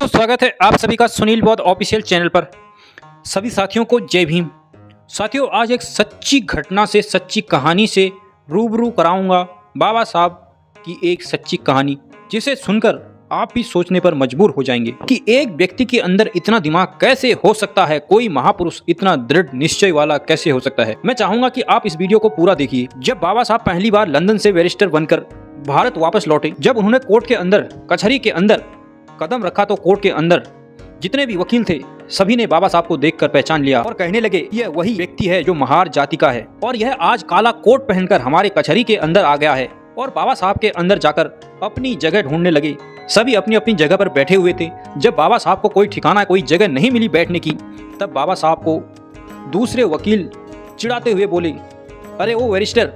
दोस्तों स्वागत है आप सभी का सुनील बौद्ध ऑफिशियल चैनल पर। सभी साथियों को जय भीम। साथियों, आज एक सच्ची घटना से, सच्ची कहानी से रूबरू कराऊंगा बाबा साहब की एक सच्ची कहानी, जिसे सुनकर आप भी सोचने पर मजबूर हो जाएंगे कि एक व्यक्ति के अंदर इतना दिमाग कैसे हो सकता है, कोई महापुरुष इतना दृढ़ निश्चय वाला कैसे हो सकता है। मैं चाहूंगा कि आप इस वीडियो को पूरा देखिए। जब बाबा साहब पहली बार लंदन से बैरिस्टर बनकर भारत वापस लौटे, जब उन्होंने कोर्ट के अंदर, कचहरी के अंदर कदम रखा तो कोर्ट के अंदर जितने भी वकील थे सभी ने बाबा साहब को देखकर पहचान लिया और कहने लगे यह वही व्यक्ति है जो महार जाति का है और यह आज काला कोट पहनकर हमारे कचहरी के अंदर आ गया है। और बाबा साहब के अंदर जाकर अपनी जगह ढूंढने लगे। सभी अपनी अपनी जगह पर बैठे हुए थे। जब बाबा साहब को कोई ठिकाना, कोई जगह नहीं मिली बैठने की, तब बाबा साहब को दूसरे वकील चिढ़ाते हुए बोले, अरे ओ बैरिस्टर,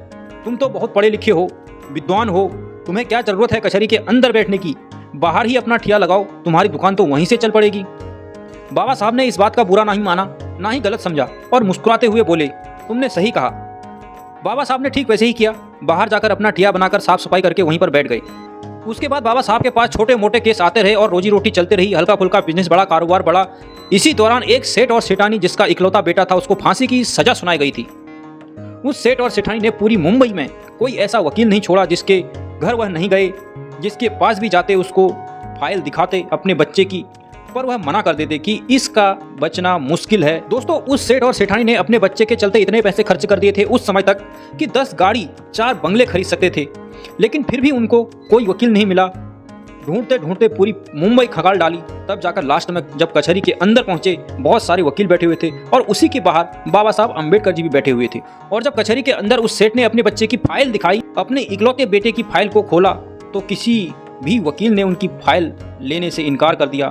तुम तो बहुत पढ़े लिखे हो, विद्वान हो, तुम्हें क्या जरूरत है कचहरी के अंदर बैठने की, बाहर ही अपना ठिया लगाओ, तुम्हारी दुकान तो वहीं से चल पड़ेगी। बाबा साहब ने इस बात का बुरा नहीं माना, ना ही गलत समझा और मुस्कुराते हुए बोले, तुमने सही कहा। बाबा साहब ने ठीक वैसे ही किया, बाहर जाकर अपना ठिया बनाकर साफ सफाई करके वहीं पर बैठ गए। उसके बाद बाबा साहब के पास छोटे मोटे केस आते रहे और रोजी रोटी चलते रही, हल्का फुल्का बिजनेस बढ़ा, कारोबार बढ़ा। इसी दौरान एक सेठ और सेठानी, जिसका इकलौता बेटा था, उसको फांसी की सजा सुनाई गई थी। उस सेठ और सेठानी ने पूरी मुंबई में कोई ऐसा वकील नहीं छोड़ा जिसके घर वह नहीं गए, जिसके पास भी जाते उसको फाइल दिखाते अपने बच्चे की, पर वह मना कर देते कि इसका बचना मुश्किल है। दोस्तों, उस सेठ और सेठानी ने अपने बच्चे के चलते इतने पैसे खर्च कर दिए थे उस समय तक कि 10 गाड़ी 4 बंगले खरीद सकते थे, लेकिन फिर भी उनको कोई वकील नहीं मिला। ढूंढते ढूंढते पूरी मुंबई खंगाल डाली। तब जाकर लास्ट में जब कचहरी के अंदर पहुंचे, बहुत सारे वकील बैठे हुए थे और उसी के बाहर बाबा साहब अम्बेडकर जी भी बैठे हुए थे। और जब कचहरी के अंदर उस सेठ ने अपने बच्चे की फाइल दिखाई, अपने इकलौते बेटे की फाइल को खोला, तो किसी भी वकील ने उनकी फाइल लेने से इनकार कर दिया।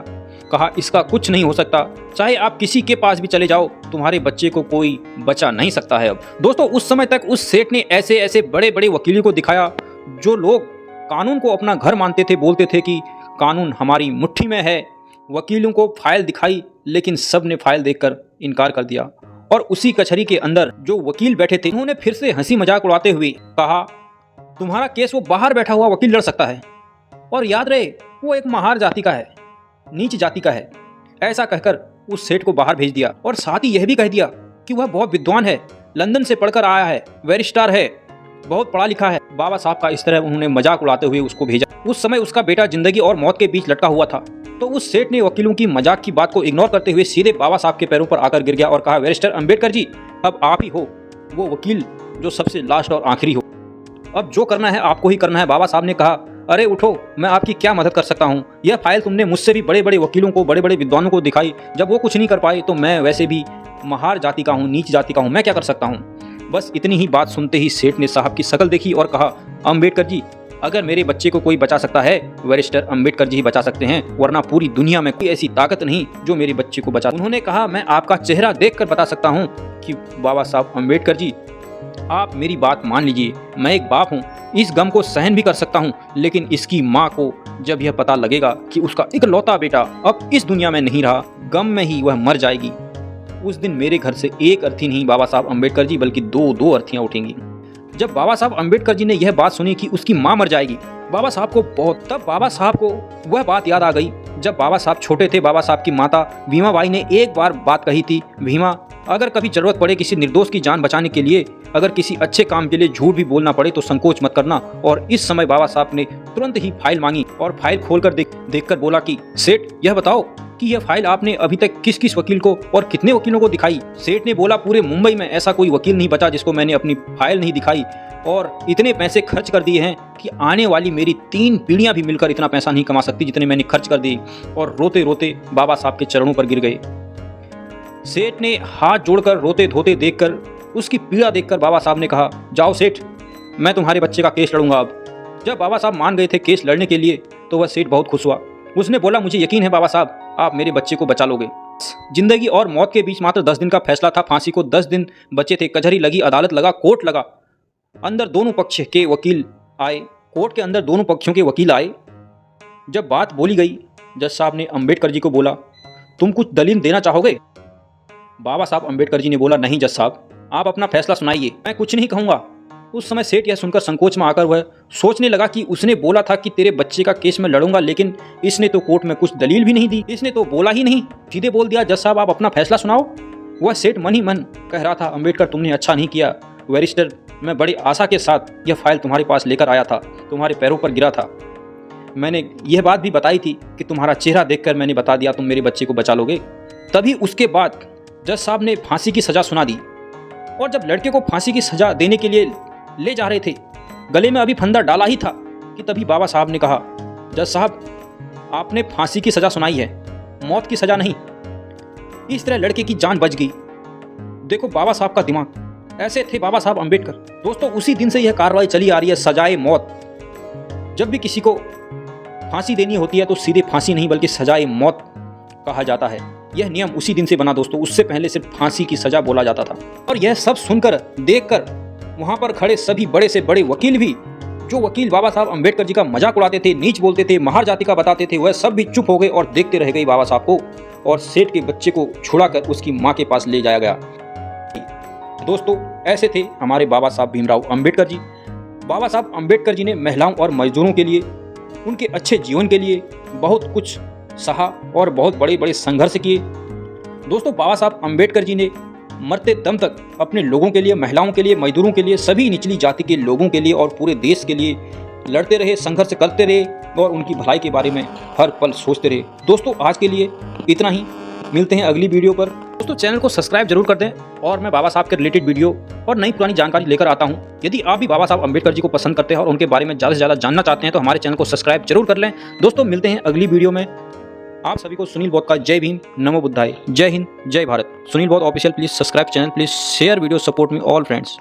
कहा, इसका कुछ नहीं हो सकता, चाहे आप किसी के पास भी चले जाओ, तुम्हारे बच्चे को कोई बचा नहीं सकता है अब। दोस्तों, उस समय तक उस सेठ ने ऐसे ऐसे बड़े बड़े वकीलों को दिखाया जो लोग कानून को अपना घर मानते थे, बोलते थे कि कानून हमारी मुट्ठी में है। वकीलों को फाइल दिखाई, लेकिन सब ने फाइल देखकर इनकार कर दिया। और उसी कचहरी के अंदर जो वकील बैठे थे, उन्होंने फिर से हंसी मजाक उड़ाते हुए कहा, तुम्हारा केस वो बाहर बैठा हुआ वकील लड़ सकता है, और याद रहे वो एक महार जाति का है, नीच जाति का है। ऐसा कहकर उस सेठ को बाहर भेज दिया और साथ ही यह भी कह दिया कि वह बहुत विद्वान है, लंदन से पढ़कर आया है, बैरिस्टर है, बहुत पढ़ा लिखा है। बाबा साहब का इस तरह उन्होंने मजाक उड़ाते हुए उसको भेजा। उस समय उसका बेटा जिंदगी और मौत के बीच लटका हुआ था। तो उस सेठ ने वकीलों की मजाक की बात को इग्नोर करते हुए सीधे बाबा साहब के पैरों पर आकर गिर गया और कहा, बैरिस्टर अम्बेडकर जी, अब आप ही हो वो वकील जो सबसे लास्ट और आखिरी हो। अब जो करना है आपको ही करना है। बाबा साहब ने कहा, अरे उठो, मैं आपकी क्या मदद कर सकता हूँ। यह फाइल तुमने मुझसे भी बड़े बड़े वकीलों को, बड़े बड़े विद्वानों को दिखाई, जब वो कुछ नहीं कर पाए तो मैं वैसे भी महार जाति का हूँ, नीच जाति का हूँ, मैं क्या कर सकता हूँ। बस इतनी ही बात सुनते ही सेठ ने साहब की शक्ल देखी और कहा, अम्बेडकर जी, अगर मेरे बच्चे को कोई बचा सकता है, बैरिस्टर अम्बेडकर जी ही बचा सकते हैं, वरना पूरी दुनिया में कोई ऐसी ताकत नहीं जो मेरे बच्चे को बचा। उन्होंने कहा, मैं आपका चेहरा देखकर बता सकता हूँ कि बाबा साहब अम्बेडकर जी, आप मेरी बात मान लीजिए, मैं एक बाप हूँ, इस गम को सहन भी कर सकता हूँ, लेकिन इसकी माँ को जब यह पता लगेगा कि उसका इकलौता बेटा अब इस दुनिया में नहीं रहा, गम में ही वह मर जाएगी, उस दिन मेरे घर से एक अर्थी नहीं बाबा साहब अम्बेडकर जी, बल्कि दो अर्थियां उठेंगी। जब बाबा साहब अम्बेडकर जी ने यह बात सुनी कि उसकी माँ मर जाएगी, बाबा साहब को वह बात याद आ गई। जब बाबा साहब छोटे थे, बाबा साहब की माता भीमाबाई ने एक बार बात कही थी, भीमा, अगर कभी जरूरत पड़े किसी निर्दोष की जान बचाने के लिए, अगर किसी अच्छे काम के लिए झूठ भी बोलना पड़े तो संकोच मत करना। और इस समय बाबा साहब ने तुरंत ही फाइल मांगी और फाइल खोलकर देखकर बोला कि सेठ, यह बताओ कि यह फाइल आपने अभी तक किस किस वकील को और कितने वकीलों को दिखाई। सेठ ने बोला, पूरे मुंबई में ऐसा कोई वकील नहीं बचा जिसको मैंने अपनी फाइल नहीं दिखाई, और इतने पैसे खर्च कर दिए हैं कि आने वाली मेरी 3 पीढ़ियां भी मिलकर इतना पैसा नहीं कमा सकती जितने मैंने खर्च कर दिए। और रोते रोते बाबा साहब के चरणों पर गिर गए। सेठ ने हाथ जोड़कर रोते धोते देखकर, उसकी पीड़ा देखकर बाबा साहब ने कहा, जाओ सेठ, मैं तुम्हारे बच्चे का केस लड़ूंगा अब। जब बाबा साहब मान गए थे केस लड़ने के लिए, तो वह सेठ बहुत खुश हुआ। उसने बोला, मुझे यकीन है बाबा साहब, आप मेरे बच्चे को बचा लोगे। जिंदगी और मौत के बीच मात्र 10 दिन का फैसला था। फांसी को 10 दिन बचे थे। कचहरी लगी, अदालत लगा, कोर्ट लगा। अंदर दोनों पक्ष के वकील आए, कोर्ट के अंदर दोनों पक्षों के वकील आए। जब बात बोली गई, जज साहब ने अम्बेडकर जी को बोला, तुम कुछ दलील देना चाहोगे। बाबा साहब अम्बेडकर जी ने बोला, नहीं जज साहब, आप अपना फैसला सुनाइए, मैं कुछ नहीं कहूँगा। उस समय सेठ यह सुनकर संकोच में आकर वह सोचने लगा कि उसने बोला था कि तेरे बच्चे का केस में लड़ूंगा, लेकिन इसने तो कोर्ट में कुछ दलील भी नहीं दी, इसने तो बोला ही नहीं, सीधे बोल दिया जज साहब आप अपना फैसला सुनाओ। वह सेठ मन ही मन कह रहा था, अम्बेडकर तुमने अच्छा नहीं किया बैरिस्टर, मैं बड़ी आशा के साथ यह फाइल तुम्हारे पास लेकर आया था, तुम्हारे पैरों पर गिरा था, मैंने यह बात भी बताई थी कि तुम्हारा चेहरा देखकर मैंने बता दिया तुम मेरे बच्चे को बचा लोगे। तभी उसके बाद जज साहब ने फांसी की सज़ा सुना दी और जब लड़के को फांसी की सज़ा देने के लिए ले जा रहे थे, गले में अभी फंदा डाला ही था कि तभी बाबा साहब ने कहा, जज साहब आपने फांसी की सज़ा सुनाई है, मौत की सज़ा नहीं। इस तरह लड़के की जान बच गई। देखो बाबा साहब का दिमाग, ऐसे थे बाबा साहब अम्बेडकर। दोस्तों उसी दिन से यह कार्रवाई चली आ रही है, सजाए मौत। जब भी किसी को फांसी देनी होती है तो सीधे फांसी नहीं बल्कि सजाए मौत कहा जाता है। यह नियम उसी दिन से बना दोस्तों, उससे पहले सिर्फ फांसी की सजा बोला जाता था। और यह सब सुनकर देखकर वहाँ पर खड़े सभी बड़े से बड़े वकील भी, जो वकील बाबा साहब अम्बेडकर जी का मजाक उड़ाते थे, नीच बोलते थे, महार जाति का बताते थे, वह सब भी चुप हो गए और देखते रह गए बाबा साहब को। और सेठ के बच्चे को छुड़ाकर उसकी माँ के पास ले जाया गया। दोस्तों ऐसे थे हमारे बाबा साहब भीमराव अम्बेडकर जी। बाबा साहब अम्बेडकर जी ने महिलाओं और मजदूरों के लिए, उनके अच्छे जीवन के लिए बहुत कुछ सहा और बहुत बड़े बड़े संघर्ष किए। दोस्तों बाबा साहब अम्बेडकर जी ने मरते दम तक अपने लोगों के लिए, महिलाओं के लिए, मजदूरों के लिए, सभी निचली जाति के लोगों के लिए और पूरे देश के लिए लड़ते रहे, संघर्ष करते रहे और उनकी भलाई के बारे में हर पल सोचते रहे। दोस्तों आज के लिए इतना ही, मिलते हैं अगली वीडियो पर। दोस्तों चैनल को सब्सक्राइब जरूर कर दें और मैं बाबा साहब के रिलेटेड वीडियो और नई पुरानी जानकारी लेकर आता हूं। यदि आप भी बाबा साहब अम्बेडकर जी को पसंद करते हैं और उनके बारे में ज़्यादा से ज़्यादा जानना चाहते हैं तो हमारे चैनल को सब्सक्राइब जरूर कर लें। दोस्तों मिलते हैं अगली वीडियो में। आप सभी को सुनील बौद्ध का जय भीम, नमो बुद्धाय, जय हिंद, जय भारत। सुनील बौद्ध official, please subscribe channel, please share video, support me all friends.